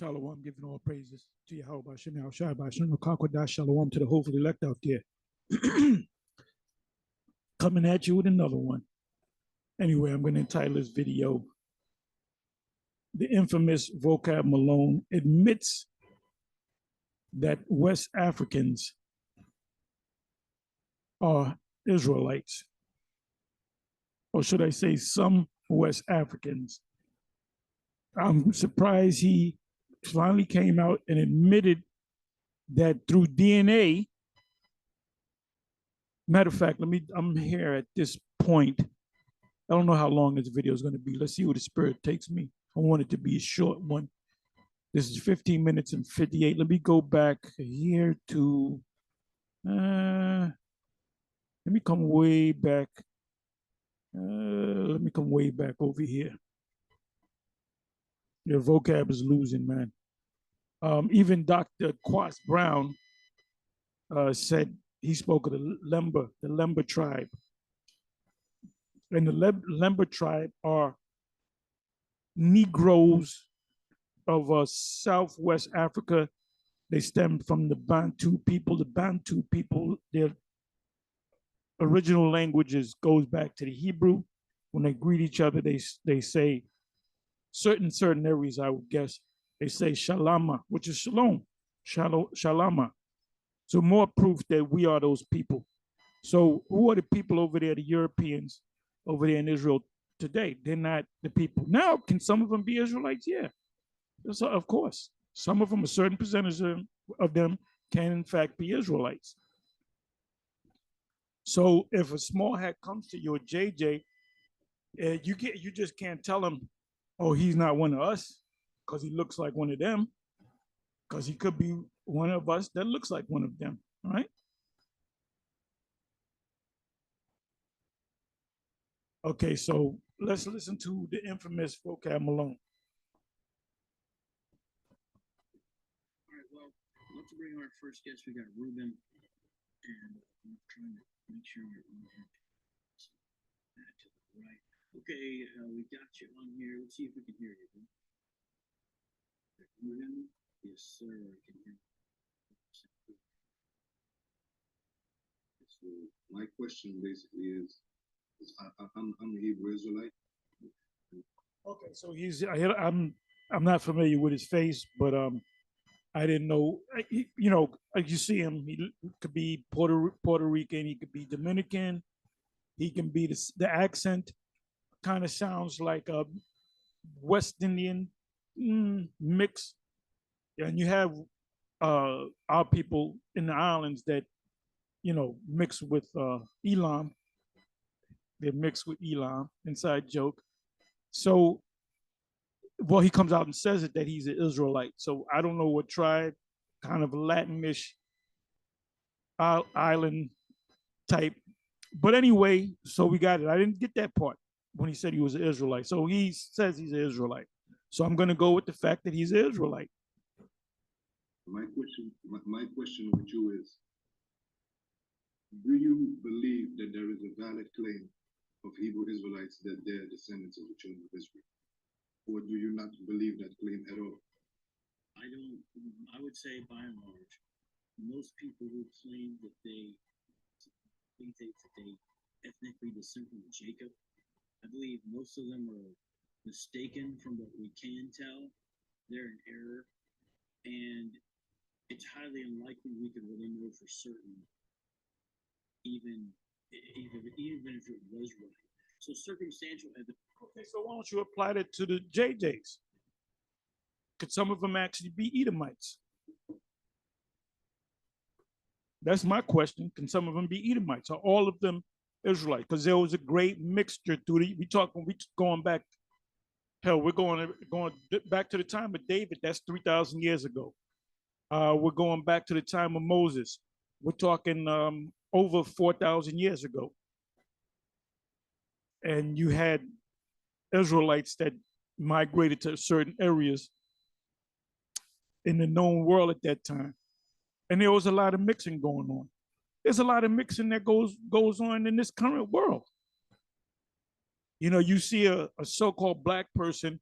Shalom, giving all praises to Yahweh, Shem Shai, Shem Kakwadash, Shalom to the hopefully elect out there. Coming at you with another one. Anyway, I'm going to entitle this video, The Infamous Vocab Malone Admits That West Africans are Israelites. Or should I say some West Africans. I'm surprised he finally came out and admitted that through DNA. Matter of fact, I'm here at this point. I don't know how long this video is going to be. Let's see where the spirit takes me. I want it to be a short one. This is 15 minutes and 58. Let me go back here to, let me come way back. Let me come way back over here. Your vocab is losing, man. Even Dr. Quas Brown said he spoke of the Lemba tribe. And the Lemba tribe are Negroes of Southwest Africa. They stem from the Bantu people. The Bantu people, their original languages goes back to the Hebrew. When they greet each other, they say certain areas, I would guess, they say shalama, which is shalom, shalama. So more proof that we are those people. So who are the people over there, the Europeans over there in Israel today? They're not the people. Now, can some of them be Israelites? Yeah, so, of course. Some of them, a certain percentage of them can in fact be Israelites. So if a small hat comes to you, JJ, you just can't tell him, oh, he's not one of us because he looks like one of them, because he could be one of us that looks like one of them, all right? Okay, so let's listen to the infamous Vocab Malone. All right, well, let's bring our first guest. We got Ruben, and I'm trying to make sure we're on here. To the right. Okay, we got you on here. Let's see if we can hear you. Ruben? Yes, sir, I can hear you. So my question basically is I'm a Hebrew Israelite. Okay, so I'm not familiar with his face, but I didn't know. You know, like you see him, he could be Puerto Rican, he could be Dominican, he can be the accent kind of sounds like a West Indian mix, and you have our people in the islands that mix with Elam. They're mixed with Elam, inside joke. So, well, he comes out and says it that he's an Israelite. So I don't know what tribe, kind of Latinish island type. But anyway, so we got it. I didn't get that part when he said he was an Israelite. So he says he's an Israelite. So I'm going to go with the fact that he's an Israelite. My question with you is, do you believe that there is a valid claim of Hebrew Israelites that they're descendants of the children of Israel? Or do you not believe that claim at all? I would say by and large, most people who claim that they ethnically descend from Jacob, I believe most of them are mistaken from what we can tell. They're in error. And it's highly unlikely we could really know for certain, even if it was right. So circumstantial evidence. Okay, so why don't you apply that to the JJs? Could some of them actually be Edomites? That's my question. Can some of them be Edomites? Are all of them Israelites? Because there was a great mixture through the. We going back. Hell, we're going back to the time of David. That's 3,000 years ago. We're going back to the time of Moses. We're talking over 4,000 years ago. And you had Israelites that migrated to certain areas in the known world at that time. And there was a lot of mixing going on. There's a lot of mixing that goes on in this current world. You know, you see a so-called black person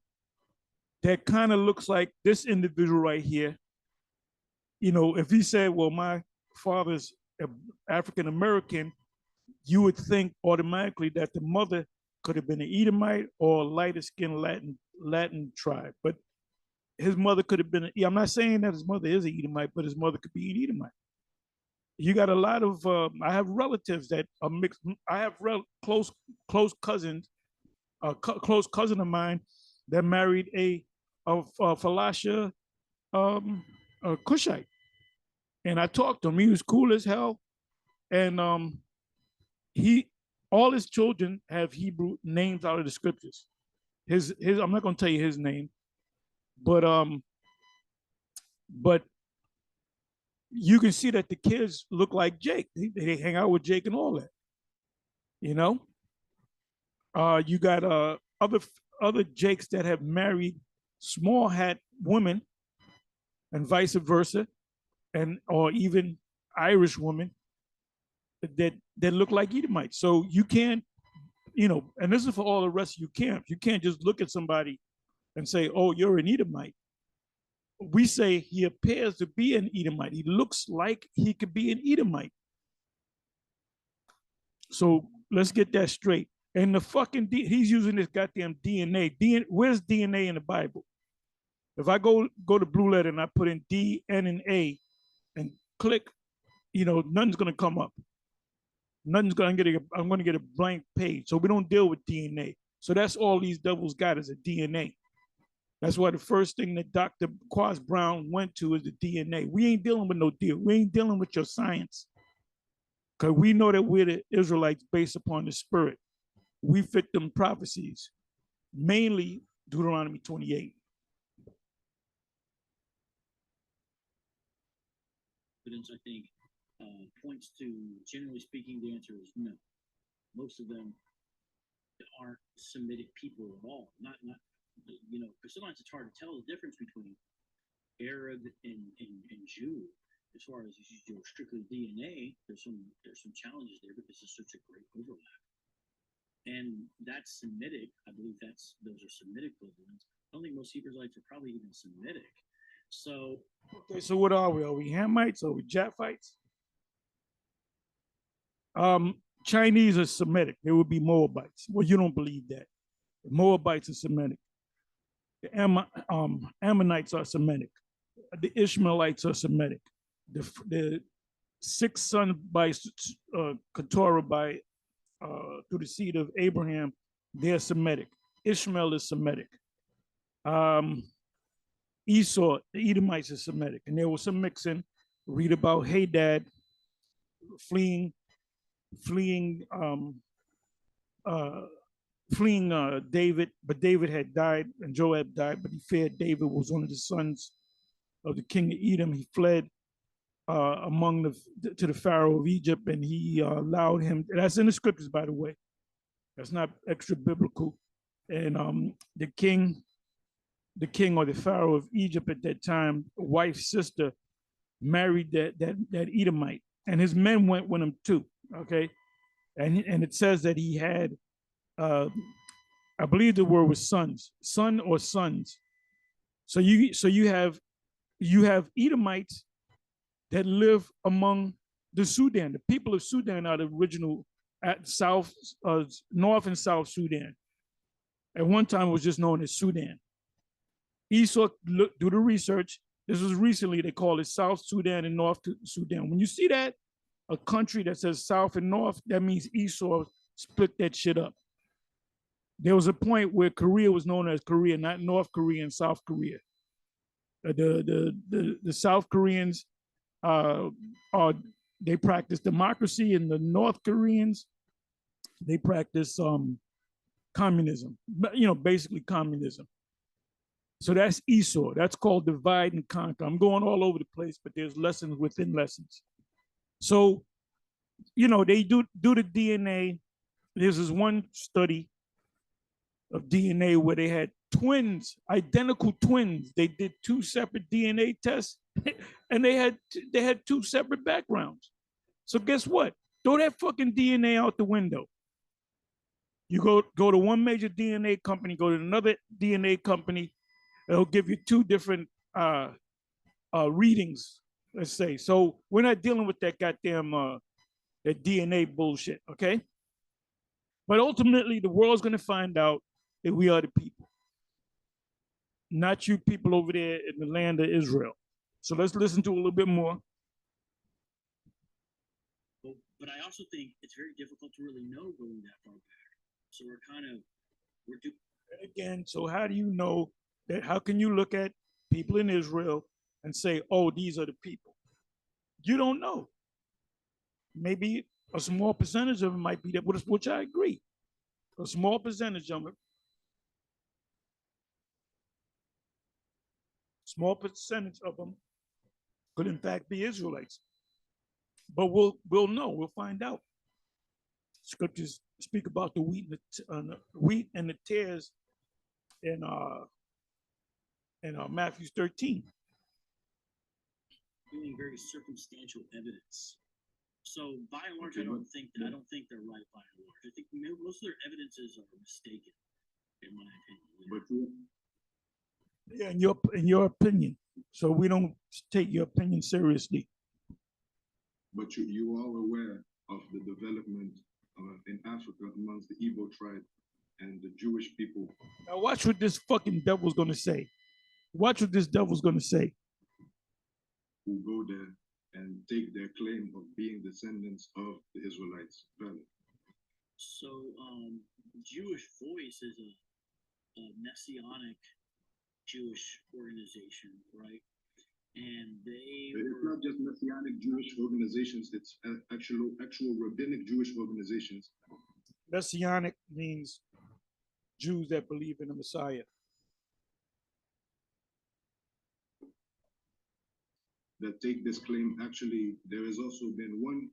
that kind of looks like this individual right here. You know, if he said, well, my father's African American, you would think automatically that the mother could have been an Edomite or a lighter skinned Latin tribe. But his mother could have been, I'm not saying that his mother is an Edomite, but his mother could be an Edomite. You got a lot of, I have relatives that are mixed. I have close cousins, close cousin of mine that married a Falasha Cushite. And I talked to him. He was cool as hell. And he, all his children have Hebrew names out of the scriptures. His I'm not gonna tell you his name, but you can see that the kids look like Jake. They hang out with Jake and all that. You know, you got other Jakes that have married small hat women, and vice versa, and or even Irish women that look like Edomites. So you can't, you know, and this is for all the rest of you camps. You can't just look at somebody and say, "Oh, you're an Edomite." We say he appears to be an Edomite. He looks like he could be an Edomite. So let's get that straight. And the fucking he's using this goddamn DNA. Where's DNA in the Bible? If I go to Blue Letter and I put in D, N, and A, and click, you know, nothing's gonna come up. Nothing's gonna I'm gonna get a blank page. So we don't deal with DNA. So that's all these devils got is a DNA. That's why the first thing that Dr. Quaz Brown went to is the DNA. We ain't dealing with no deal. We ain't dealing with your science. Because we know that we're the Israelites based upon the spirit. We fit them prophecies, mainly Deuteronomy 28. Evidence, I think, points to, generally speaking, the answer is no. Most of them aren't Semitic people at all. Not you know, because sometimes it's hard to tell the difference between Arab and Jew. As far as you know, strictly DNA, there's some challenges there because there's such a great overlap. And that's Semitic. I believe those are Semitic bloodlines. I don't think most Hebrewites are probably even Semitic. So okay, so what are we? Are we Hamites? Are we Japhites? Chinese are Semitic. They would be Moabites. Well, you don't believe that. The Moabites are Semitic. The Ammonites are Semitic. The Ishmaelites are Semitic. The sixth son by Keturah by through the seed of Abraham, they're Semitic. Ishmael is Semitic. Esau, the Edomites are Semitic, and there was some mixing. Read about Hadad fleeing David, but David had died and Joab died, but he feared David was one of the sons of the king of Edom. He fled to the Pharaoh of Egypt, and he allowed him. That's in the scriptures, by the way. That's not extra biblical. And the king or the Pharaoh of Egypt at that time, wife's sister, married that Edomite, and his men went with him too. Okay, and it says that he had, I believe the word was son or sons. So you have Edomites that live among the Sudan. The people of Sudan are the original North and South Sudan. At one time, it was just known as Sudan. Esau, do the research. This was recently, they call it South Sudan and North Sudan. When you see that, a country that says South and North, that means Esau split that shit up. There was a point where Korea was known as Korea, not North Korea and South Korea. The South Koreans they practice democracy, and the North Koreans, they practice communism. You know, basically communism. So that's Esau. That's called divide and conquer. I'm going all over the place, but there's lessons within lessons. So, you know, they do the DNA. There's this one study of DNA where they had twins, identical twins. They did 2 separate DNA tests, and they had 2 separate backgrounds. So guess what? Throw that fucking DNA out the window. You go to one major DNA company, go to another DNA company. it'll give you two different readings, let's say. So we're not dealing with that goddamn that DNA bullshit, okay? But ultimately, the world's gonna find out that we are the people, not you people over there in the land of Israel. So let's listen to a little bit more. But I also think it's very difficult to really know going that far back. So we're again. So how do you know that? How can you look at people in Israel and say, "Oh, these are the people"? You don't know. Maybe a small percentage of them might be that, which I agree. A small percentage of them, could in fact be Israelites. But we'll know. We'll find out. Scriptures speak about the wheat and the tares in Matthew 13. doing very circumstantial evidence. So by and large, Okay, I don't think they're right by and large. I think most of their evidences are mistaken, in my opinion. But Yeah, in your opinion. So we don't take your opinion seriously. But you are aware of the development in Africa amongst the Igbo tribe and the Jewish people. Now watch what this fucking devil's gonna say. Watch what this devil's gonna say. Who go there and take their claim of being descendants of the Israelites. Valid. So, Jewish Voice is a messianic Jewish organization, right? And It's not just messianic Jewish organizations, it's actual rabbinic Jewish organizations. Messianic means Jews that believe in the Messiah. That take this claim. Actually, there has also been one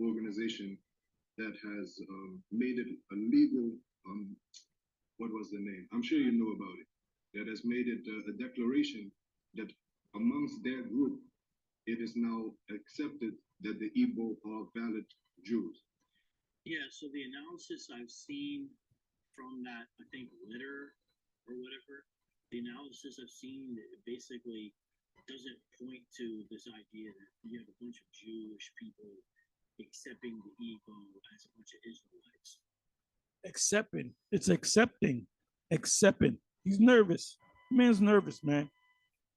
organization that has made it a legal, what was the name? I'm sure you know about it. That has made it a declaration that amongst their group, it is now accepted that the Igbo are valid Jews. Yeah, so the analysis I've seen from that, I think, letter or whatever, the analysis I've seen, it basically doesn't point to this idea that you have a bunch of Jewish people accepting the Igbo as a bunch of Israelites. Accepting. It's accepting. Accepting. He's nervous. Man's nervous, man.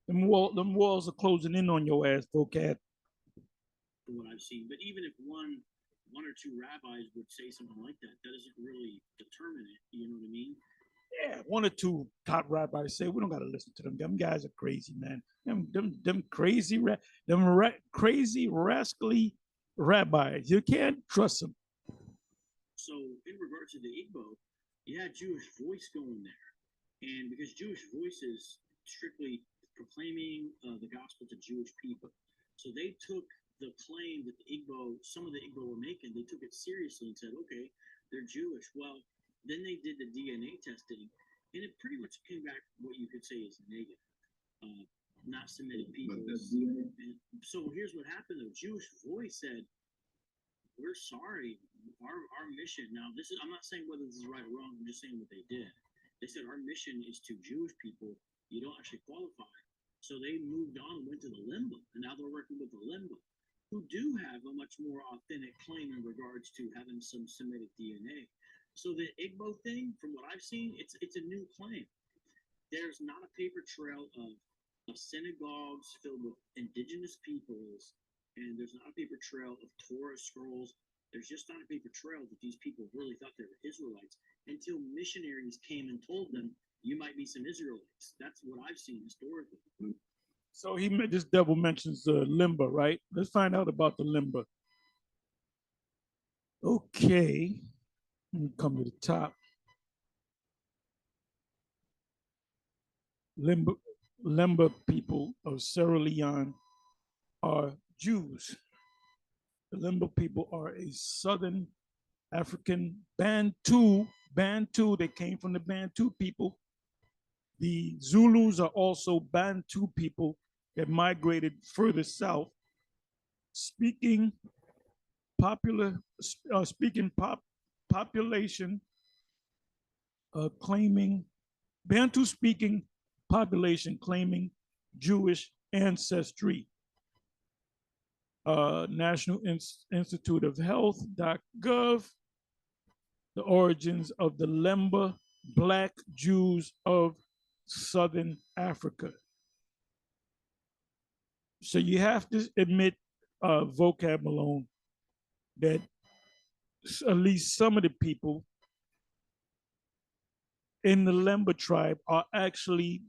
Them walls are closing in on your ass, vocab. From what I've seen. But even if one or two rabbis would say something like that, that doesn't really determine it. You know what I mean? Yeah, one or two top rabbis say we don't gotta listen to them. Them guys are crazy, man. Them crazy, crazy rascally rabbis. You can't trust them. So in regard to the Igbo, you had Jewish Voice going there, and because Jewish Voice is strictly proclaiming the gospel to Jewish people, so they took the claim that some of the Igbo were making, they took it seriously and said, okay, they're Jewish. Well, then they did the DNA testing, and it pretty much came back what you could say is negative. Not Semitic people. So here's what happened though. Jewish Voice said, we're sorry, our mission, now this is, I'm not saying whether this is right or wrong, I'm just saying what they did. They said our mission is to Jewish people, you don't actually qualify. So they moved on and went to the Lemba, and now they're working with the Lemba, who do have a much more authentic claim in regards to having some Semitic DNA. So the Igbo thing, from what I've seen, it's a new claim. There's not a paper trail of synagogues filled with indigenous peoples, and there's not a paper trail of Torah scrolls. There's just not a paper trail that these people really thought they were Israelites until missionaries came and told them, you might be some Israelites. That's what I've seen historically. So this devil mentions Lemba, right? Let's find out about the Lemba. Okay, let me come to the top. Lemba people of Sierra Leone are Jews. The Lemba people are a Southern African Bantu. They came from the Bantu people. The Zulus are also Bantu people that migrated further south, speaking population, claiming Bantu speaking population claiming Jewish ancestry. National Institute of Health.gov, the origins of the Lemba Black Jews of Southern Africa. So you have to admit, Vocab Malone, that at least some of the people in the Lemba tribe are actually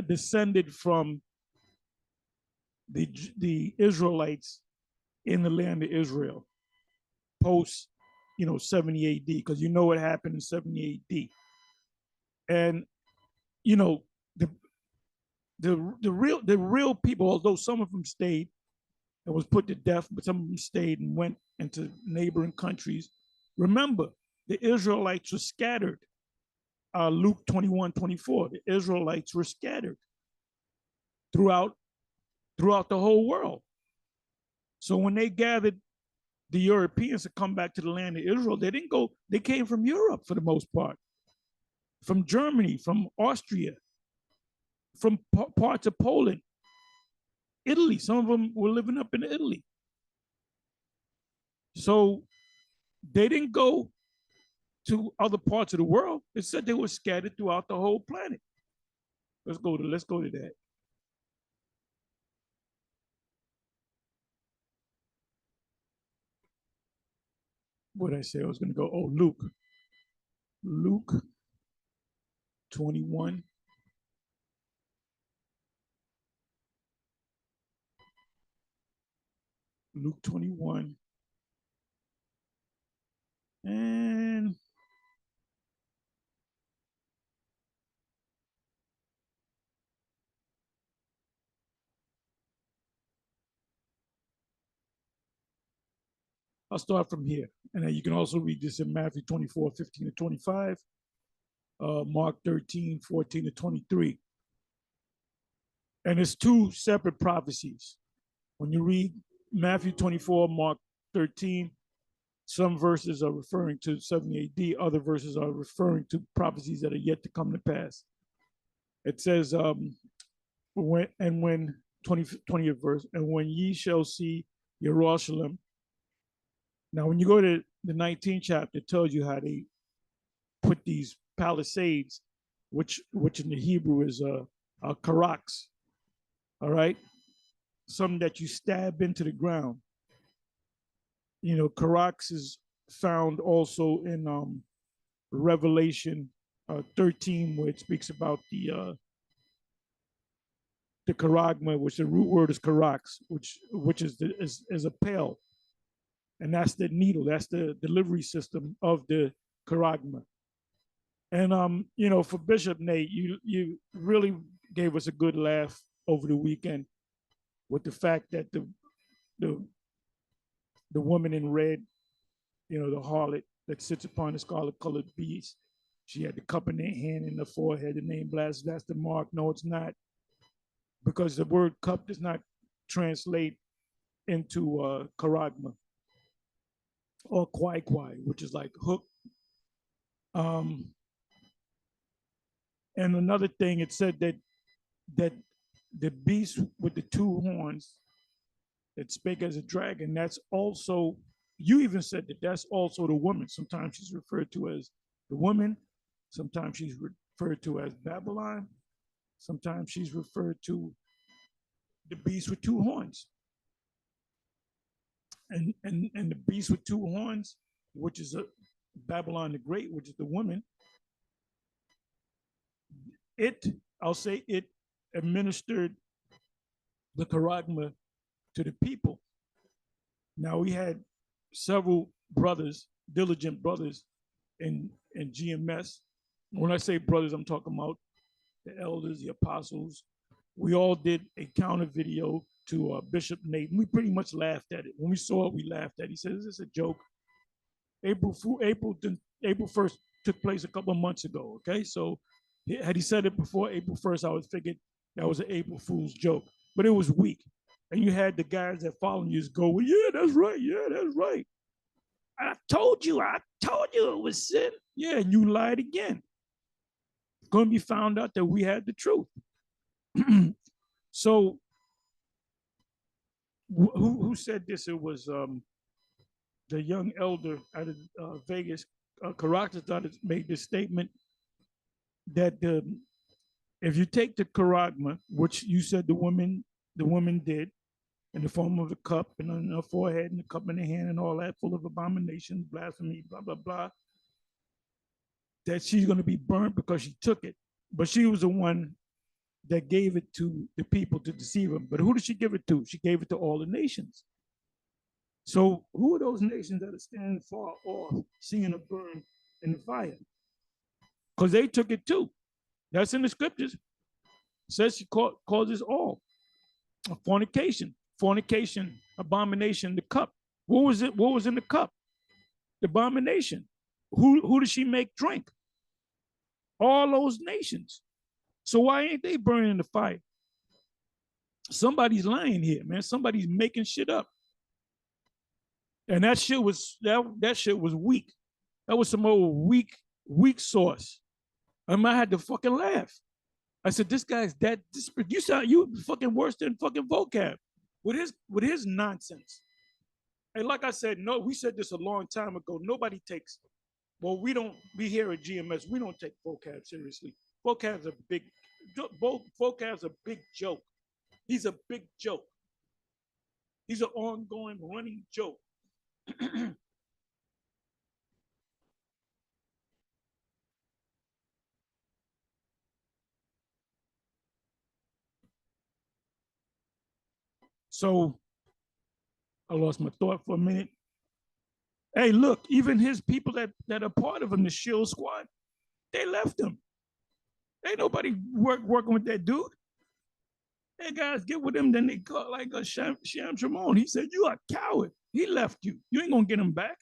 descended from the Israelites in the land of Israel post 70 AD, because you know what happened in 70 AD. And the real people, although some of them stayed and was put to death, but some of them stayed and went into neighboring countries. Remember, the Israelites were scattered. Luke 21:24. The Israelites were scattered throughout the whole world. So when they gathered the Europeans to come back to the land of Israel, they didn't go, they came from Europe for the most part, from Germany, from Austria, from parts of Poland, Italy. Some of them were living up in Italy. So they didn't go to other parts of the world. It said they were scattered throughout the whole planet. Let's go to that. What did I say I was going to go? Oh, Luke 21. Luke 21. And I'll start from here. And then you can also read this in Matthew 24:15-25, Mark 13:14-23. And it's two separate prophecies. When you read Matthew 24, Mark 13, some verses are referring to 70 AD, other verses are referring to prophecies that are yet to come to pass. It says, when 20th verse, and when ye shall see Jerusalem. Now, when you go to the 19th chapter, it tells you how they put these palisades, which in the Hebrew is karaks, all right? Something that you stab into the ground. Karaks is found also in Revelation 13, where it speaks about the charagma, which the root word is karaks, which is a pail. And that's the needle, that's the delivery system of the charagma. And for Bishop Nate, you really gave us a good laugh over the weekend with the fact that the woman in red, the harlot that sits upon the scarlet colored beast, she had the cup in her hand in the forehead, the name blessed, that's the mark. No, it's not, because the word cup does not translate into charagma or kwai, which is like hook. And another thing, it said that the beast with the two horns that spake as a dragon, that's also, you even said that that's also the woman. Sometimes she's referred to as the woman, sometimes she's referred to as Babylon, sometimes she's referred to the beast with two horns. And the beast with two horns, which is Babylon the Great, which is the woman, I'll say it administered the charagma to the people. Now, we had several brothers, diligent brothers in GMS. When I say brothers, I'm talking about the elders, the apostles. We all did a counter video to Bishop Nate. We pretty much laughed at it. When we saw it, we laughed at it. He said, "Is this a joke?" April 1st took place a couple of months ago, okay? So had he said it before April 1st, I would figured that was an April Fool's joke, but it was weak. And you had the guys that follow you just go, "Well, yeah, that's right. Yeah, that's right. I told you it was sin." Yeah, and you lied again. It's going to be found out that we had the truth. So who said this? It was the young elder out of Vegas. Caracas made this statement that if you take the charagma, which you said the woman did, in the form of a cup and on her forehead and a cup in her hand and all that, full of abomination, blasphemy, blah blah blah, that she's going to be burnt because she took it. But she was the one that gave it to the people to deceive them. But who did she give it to? She gave it to all the nations. So who are those nations that are standing far off, seeing her burn in the fire? Because they took it too. That's in the scriptures. It says she causes all. Fornication, abomination, the cup. What was it? What was in the cup? The abomination. Who did she make drink? All those nations. So why ain't they burning the fire? Somebody's lying here, man. Somebody's making shit up. And that shit was weak. That was some old weak source. I had to fucking laugh. I said, this guy's that disparate. You fucking worse than fucking Vocab with his nonsense. And like I said, no, we said this a long time ago. Nobody takes, well, we here at GMS, we don't take Vocab seriously. Vocab's a big joke. He's a big joke. He's an ongoing running joke. So I lost my thought for a minute. Hey, look, even his people that are part of him, the Shield Squad, they left him. Ain't nobody working with that dude. Hey, guys, get with him. Then they caught like a Sham Shimon. He said, you are a coward. He left you. You ain't going to get him back.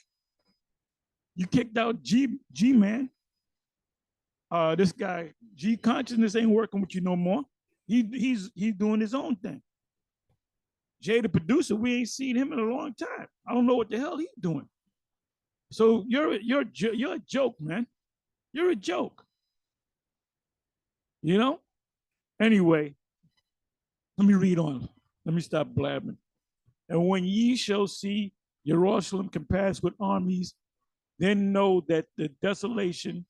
You kicked out G-Man. This guy, G Consciousness, ain't working with you no more. He's doing his own thing. Jay, the producer, we ain't seen him in a long time. I don't know what the hell he's doing. So you're a joke, man. You're a joke. You know? Anyway, let me read on. Let me stop blabbing. And when ye shall see Jerusalem compassed with armies, then know that the desolation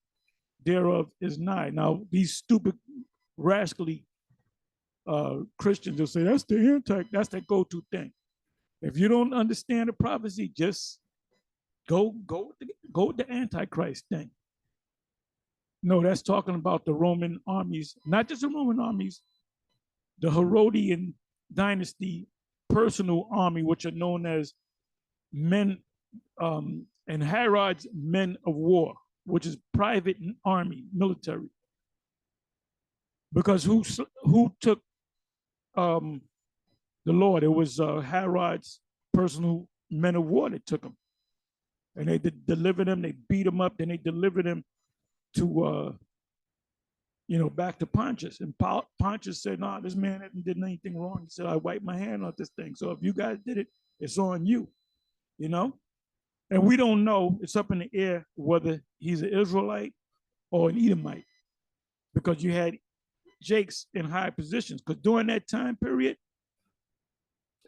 thereof is nigh. Now, these stupid, rascally Christians will say, that's that's the go-to thing. If you don't understand the prophecy, just go with the Antichrist thing. No, that's talking about the Roman armies, not just the Roman armies, the Herodian dynasty personal army, which are known as men, and Herod's men of war, which is private army, military. Because who took the Lord? It was Herod's personal men of war that took him. And they delivered him, they beat him up, then they delivered him to, back to Pontius. And Pontius said, nah, this man hasn't did anything wrong. He said, I wiped my hand off this thing. So if you guys did it, it's on you, And we don't know, it's up in the air whether he's an Israelite or an Edomite, because you had Jakes in high positions. Because during that time period,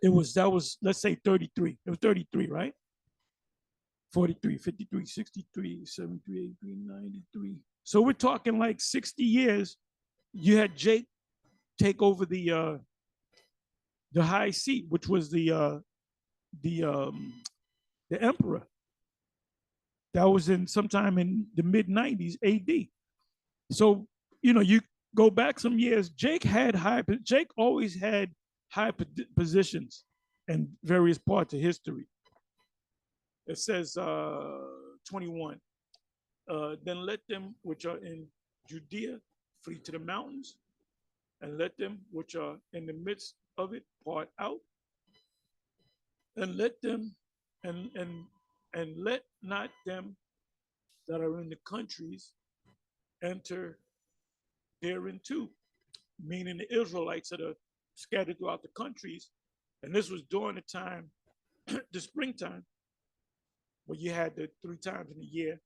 that was, let's say 33. It was 33, right? 43, 53, 63, 73, 83, 93. So we're talking like 60 years. You had Jake take over the high seat, which was the emperor. That was in sometime in the mid 90s AD. So, you go back some years, Jake always had high positions in various parts of history. It says 21. Then let them which are in Judea flee to the mountains, and let them which are in the midst of it part out, and let them and let not them that are in the countries enter therein too, meaning the Israelites that are scattered throughout the countries. And this was during the time, the springtime, where you had the 3 times in a year.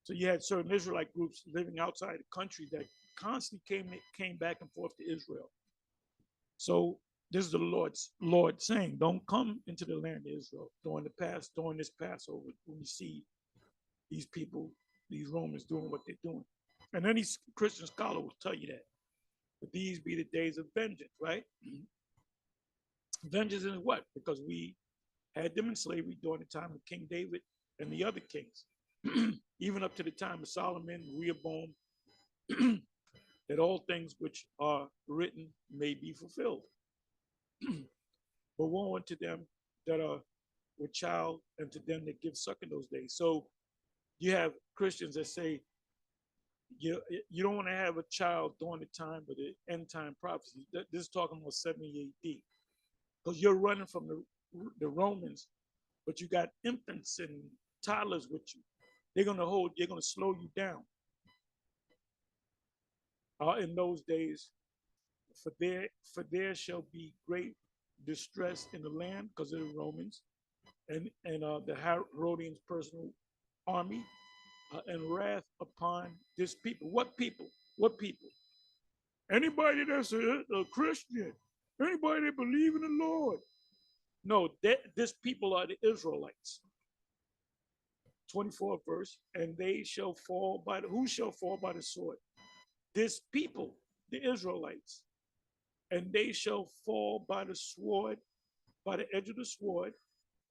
So you had certain Israelite groups living outside the country that constantly came back and forth to Israel. So this is the Lord saying, don't come into the land of Israel during this Passover, when you see these people, these Romans doing what they're doing. And any Christian scholar will tell you that. But these be the days of vengeance, right? Vengeance is what? Because we had them in slavery during the time of King David and the other kings, even up to the time of Solomon, Rehoboam, that all things which are written may be fulfilled. But woe unto them that are with child, and to them that give suck in those days. So you have Christians that say you don't want to have a child during the time of the end time prophecy. This is talking about 70 AD, because you're running from the Romans, but you got infants and toddlers with you. They're going to slow you down. In those days, for there shall be great distress in the land because of the Romans and the Herodians' personal army, and wrath upon this people. What people? What people? Anybody that's a Christian, anybody that believe in the Lord. No, this people are the Israelites. 24th verse, and they shall fall by who shall fall by the sword? This people, the Israelites, and they shall fall by the sword, by the edge of the sword,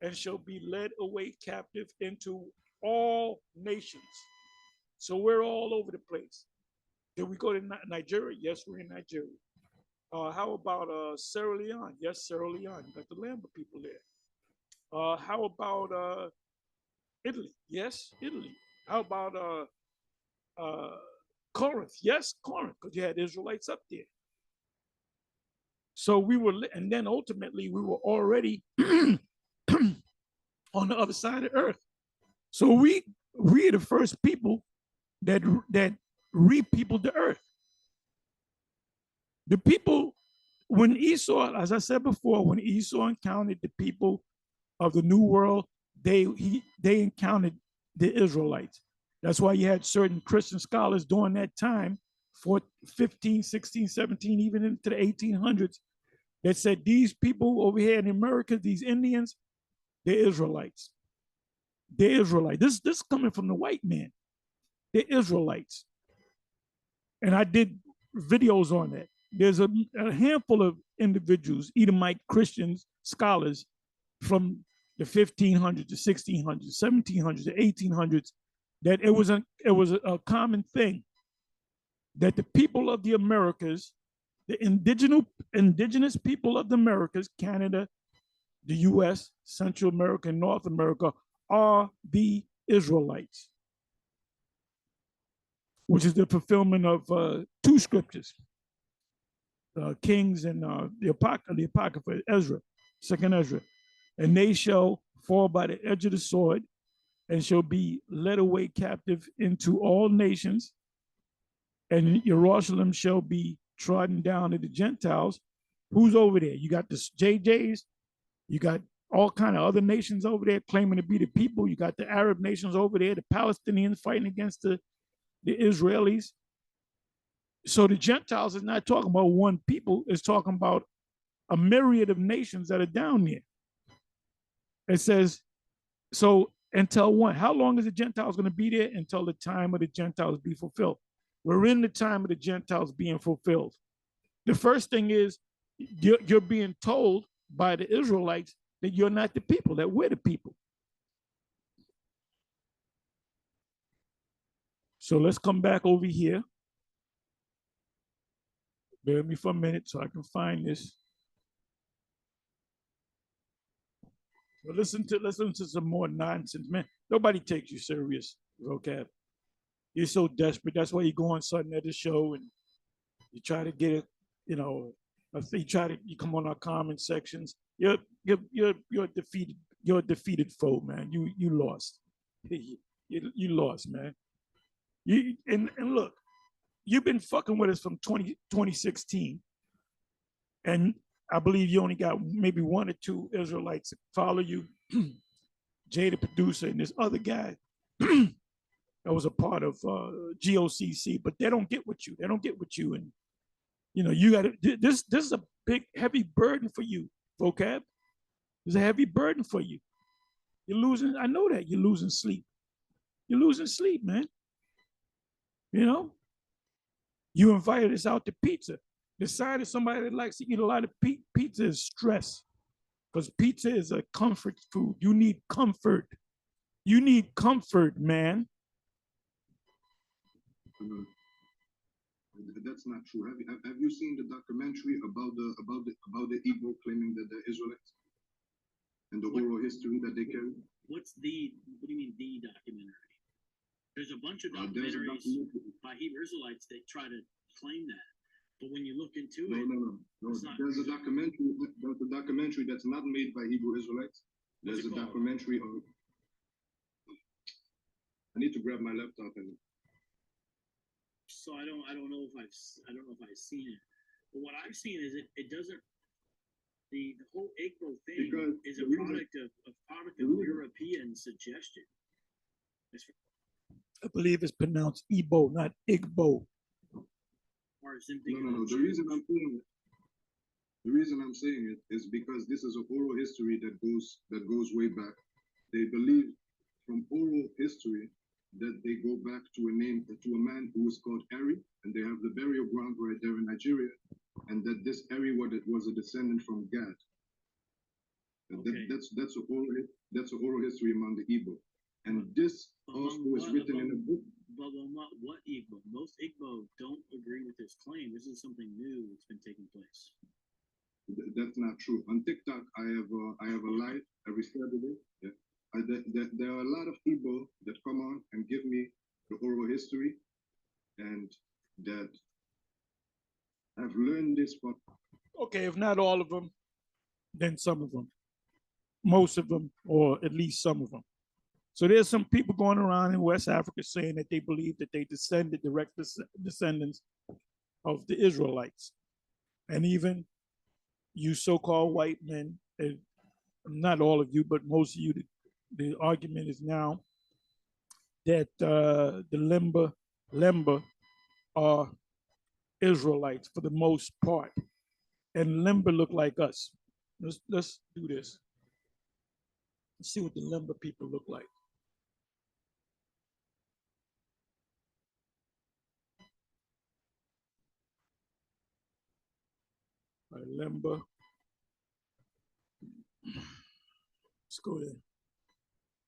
and shall be led away captive into all nations. So we're all over the place. Did we go to Nigeria? Yes, we're in Nigeria. How about Sierra Leone? Yes, Sierra Leone. You got the Lemba people there. How about Italy? Yes, Italy. How about Corinth? Yes, Corinth, because you had Israelites up there. So we were, and then ultimately we were already on the other side of the earth. So we are the first people that re-peopled the earth. The people, when Esau, as I said before, when Esau encountered the people of the New World, they encountered the Israelites. That's why you had certain Christian scholars during that time, for 15, 16, 17, even into the 1800s, that said these people over here in America, these Indians, they're Israelites. They're Israelites. This is coming from the white man. They're Israelites. And I did videos on that. There's a handful of individuals, Edomite Christians, scholars from the 1500s, the 1600s, 1700s, the 1800s, that it was a common thing that the people of the Americas, the indigenous people of the Americas, Canada, the U.S., Central America, and North America, are the Israelites, which is the fulfillment of two scriptures, Kings and the Apocrypha, Ezra, Second Ezra. And they shall fall by the edge of the sword and shall be led away captive into all nations, and Jerusalem shall be trodden down to the Gentiles. Who's over there? You got the JJs, you got all kind of other nations over there claiming to be the people. You got the Arab nations over there, the Palestinians fighting against the Israelis. So the Gentiles is not talking about one people, it's talking about a myriad of nations that are down there. It says, so until when? How long is the Gentiles going to be there? Until the time of the Gentiles be fulfilled. We're in the time of the Gentiles being fulfilled. The first thing is you're being told by the Israelites that you're not the people, that we're the people. So let's come back over here. Bear with me for a minute so I can find this. But listen to some more nonsense, man. Nobody takes you serious, Vocab. You're so desperate. That's why you go on Sudden Edit show and you try to get it, you come on our comment sections. You're defeated. You're a defeated foe, man. You lost. You lost, man. And look, you've been fucking with us from 2016, and I believe you only got maybe one or two Israelites follow you, Jay the producer and this other guy. that was a part of GOCC, but they don't get with you. They don't get with you, and you got to. This is a big, heavy burden for you, vocab. It's a heavy burden for you. You're losing. I know that you're losing sleep. You're losing sleep, man. You know, you invited us out to pizza. Decided somebody that likes to eat a lot of pizza is stress, because pizza is a comfort food. You need comfort. You need comfort, man. That's not true. Have you seen the documentary about the Igbo claiming that they're Israelites and the oral history that they carry? What do you mean the documentary? There's a bunch of There's a documentaries documentary. by Hebrew Israelites that try to claim that. But when you look into No, it, no, no, no. it's not There's a true. documentary. There's a documentary that's not made by Hebrew Israelites. What's There's it a called? documentary of. I need to grab my laptop and. So I don't know if I've seen it. But what I've seen is it doesn't the whole Igbo thing Because is a the reason- product the of reason- European suggestion. I believe it's pronounced Igbo, not Igbo. Or is him No, thinking no, no. of The reason I'm saying it. The reason I'm saying it is because this is an oral history that goes way back. They believe from oral history that they go back to a man who was called Eri, and they have the burial ground right there in Nigeria, and that this Eri was a descendant from Gad. Okay. That's an oral history among the Igbo, and this also is written in a book. But what Igbo? Most Igbo don't agree with this claim. This is something new that's been taking place. That's not true. On TikTok, I have a live every Saturday. Yeah. There are a lot of people that come on and give me the oral history, and that have learned this from. Okay, if not all of them, then some of them, most of them, or at least some of them. So there's some people going around in West Africa saying that they believe that they direct descendants of the Israelites, and even you so-called white men, not all of you, but most of you, the argument is now that the Lemba are Israelites for the most part, and Lemba look like us. Let's do this. Let's see what the Lemba people look like. All right, Lemba. Let's go there.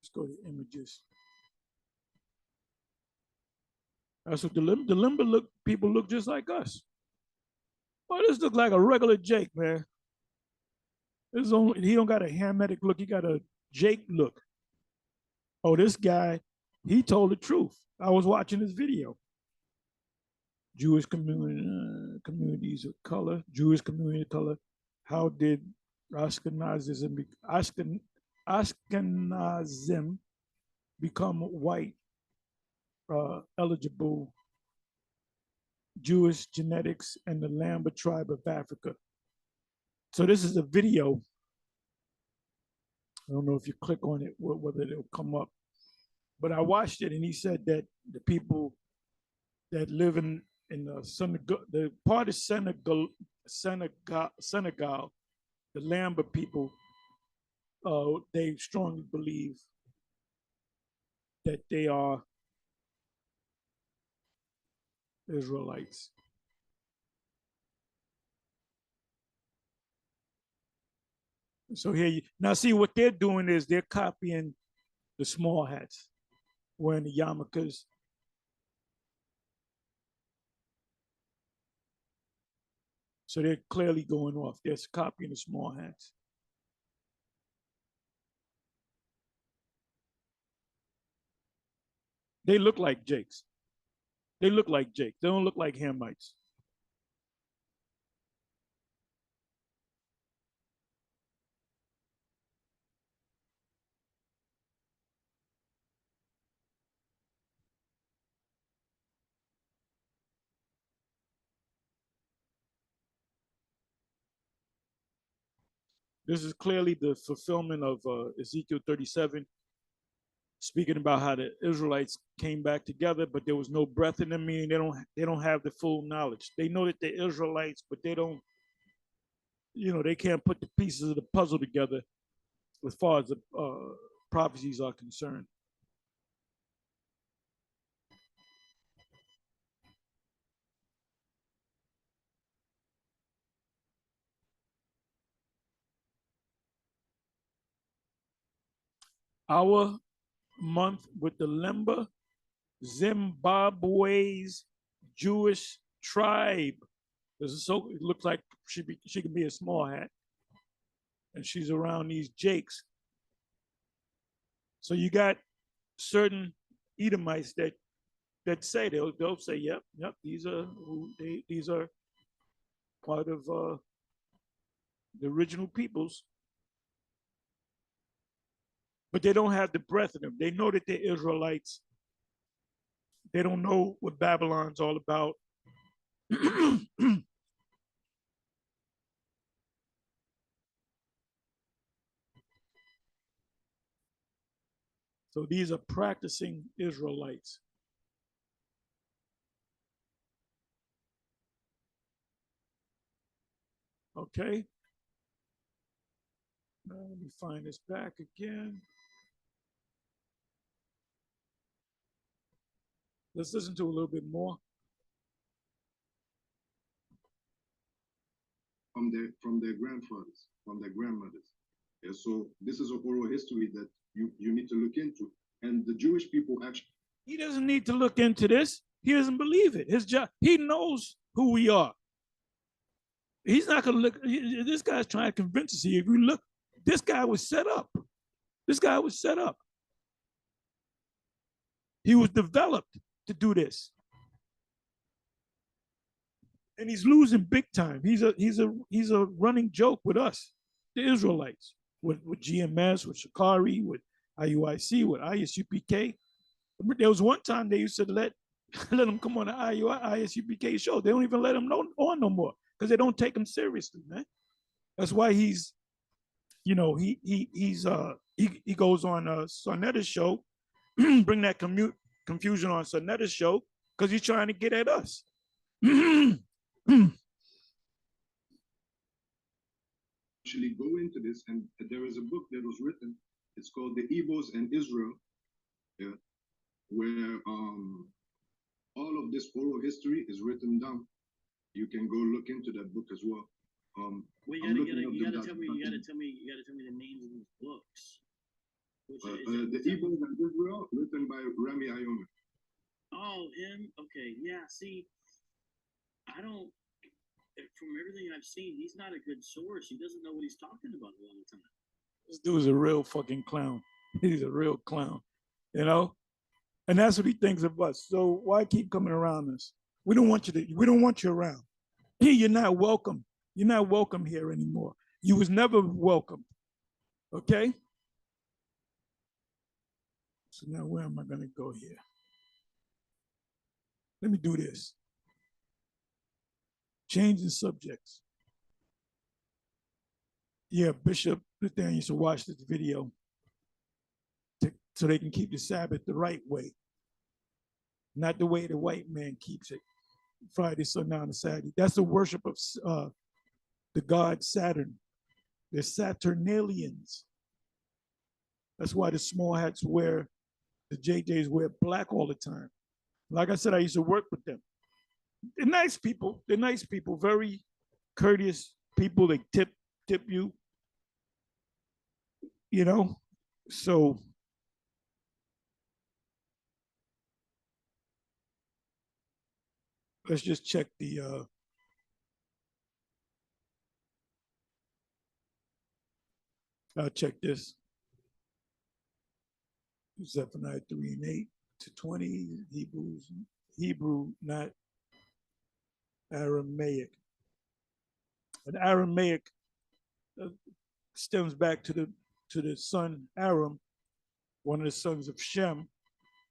Let's go to images. That's what the Lemba people look just like us. Oh, this looks like a regular Jake, man. He don't got a Hamitic look. He got a Jake look. Oh, this guy, he told the truth. I was watching this video. Jewish communities of color, Jewish community of color. How did Ashkenazism become white eligible? Jewish genetics and the Lemba tribe of Africa. So this is a video. I don't know if you click on it, whether it'll come up. But I watched it, and he said that the people that live in the Senegal, the part of Senegal, the Lemba people, they strongly believe that they are Israelites. So here now see what they're doing is they're copying the small hats, wearing the yarmulkes. So they're clearly going off. They're copying the small hats. They look like Jakes. They look like Jake. They don't look like Hamites. This is clearly the fulfillment of Ezekiel 37. speaking about how the Israelites came back together, but there was no breath in them, meaning they don't have the full knowledge. They know that they're Israelites, but they don't, they can't put the pieces of the puzzle together as far as the prophecies are concerned. Our month with the Lemba, Zimbabwe's Jewish tribe. It looks like she could be a small hat, and she's around these Jakes. So you got certain Edomites that say they'll say, yep, these are part of the original peoples, but they don't have the breath in them. They know that they're Israelites. They don't know what Babylon's all about. So these are practicing Israelites. Okay. Now let me find this back again. Let's listen to a little bit more. From their grandfathers, from their grandmothers. Yeah, so this is a oral history that you need to look into. And the Jewish people actually. He doesn't need to look into this. He doesn't believe it. His job, he knows who we are. He's not going to look. This guy's trying to convince us here. If you look, this guy was set up. This guy was set up. He was developed to do this. And he's losing big time. He's a running joke with us, the Israelites, with GMS, with Shikari, with IUIC, with ISUPK. There was one time they used to let him come on the ISUPK show. They don't even let him on no more because they don't take him seriously, man. That's why he's, he goes on Sonetta's show, bring that confusion on Sonetta's show because he's trying to get at us. Actually go into this, and there is a book that was written. It's called The Igbos and Israel, yeah, where all of this oral history is written down. You can go look into that book as well. Well, you gotta tell me the names of these books. The Igbos and Israel, written by Rami Ayome. Oh, him? Okay, yeah. See, I don't. From everything I've seen, he's not a good source. He doesn't know what he's talking about a lot of the time. This dude's a real fucking clown. He's a real clown, and that's what he thinks of us. So why keep coming around us? We don't want you around. You're not welcome. You're not welcome here anymore. You was never welcome. Okay? So now where am I going to go here? Let me do this. Changing subjects. Yeah, Bishop Nathaniel should watch this video so they can keep the Sabbath the right way, not the way the white man keeps it. Friday, sundown, and Saturday. That's the worship of the god Saturn. They're Saturnalians. That's why the small hats the JJs wear black all the time. Like I said, I used to work with them. They're nice people. They're nice people, very courteous people. They tip you, So let's just check I'll check this. Zephaniah 3:8 to 20, Hebrew, not Aramaic. And Aramaic stems back to the son Aram, one of the sons of Shem,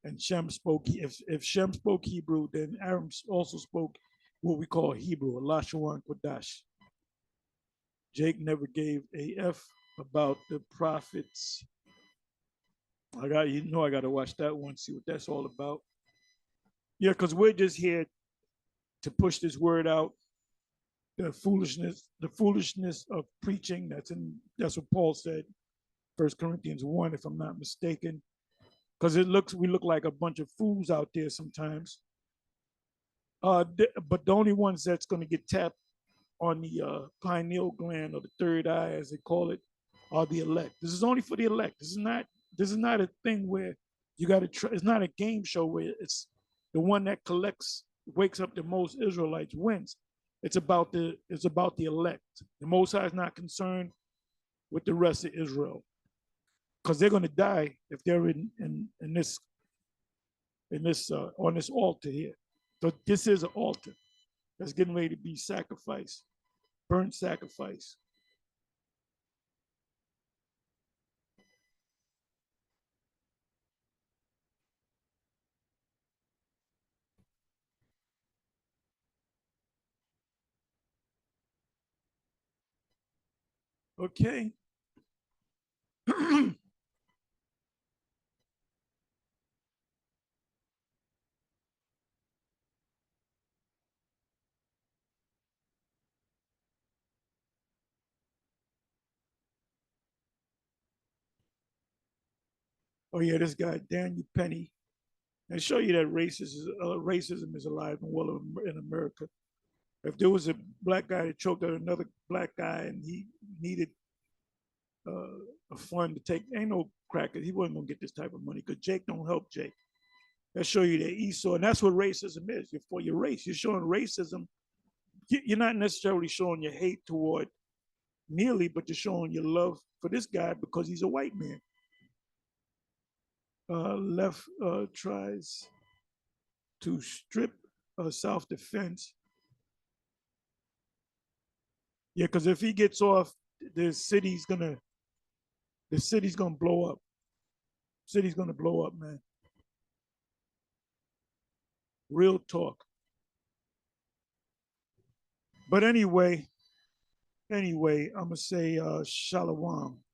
and Shem spoke. If Shem spoke Hebrew, then Aram also spoke what we call Hebrew, Lashawan Kodash. Jake never gave a F about the prophets I got to watch that one, see what that's all about. Yeah, because we're just here to push this word out. The foolishness of preaching. That's what Paul said, 1 Corinthians 1, if I'm not mistaken. Because we look like a bunch of fools out there sometimes. But the only ones that's going to get tapped on the pineal gland or the third eye, as they call it, are the elect. This is only for the elect. This is not a thing where you got to. It's not a game show where it's the one that wakes up the most Israelites wins. It's about the elect. The Most High is not concerned with the rest of Israel because they're going to die if they're in this on this altar here. So this is an altar that's getting ready to be sacrificed, burnt sacrifice. Okay. Oh yeah, this guy Daniel Penny, and show you that racism is alive and well in America. If there was a black guy that choked out another black guy and he needed a fund to take, ain't no cracker, he wasn't gonna get this type of money because Jake don't help Jake. That show you that Esau, and that's what racism is. You're for your race. You're showing racism. You're not necessarily showing your hate toward Neely, but you're showing your love for this guy because he's a white man. Left tries to strip self-defense. Yeah, because if he gets off, the city's gonna blow up. City's gonna blow up, man. Real talk. But anyway, I'm gonna say shalom.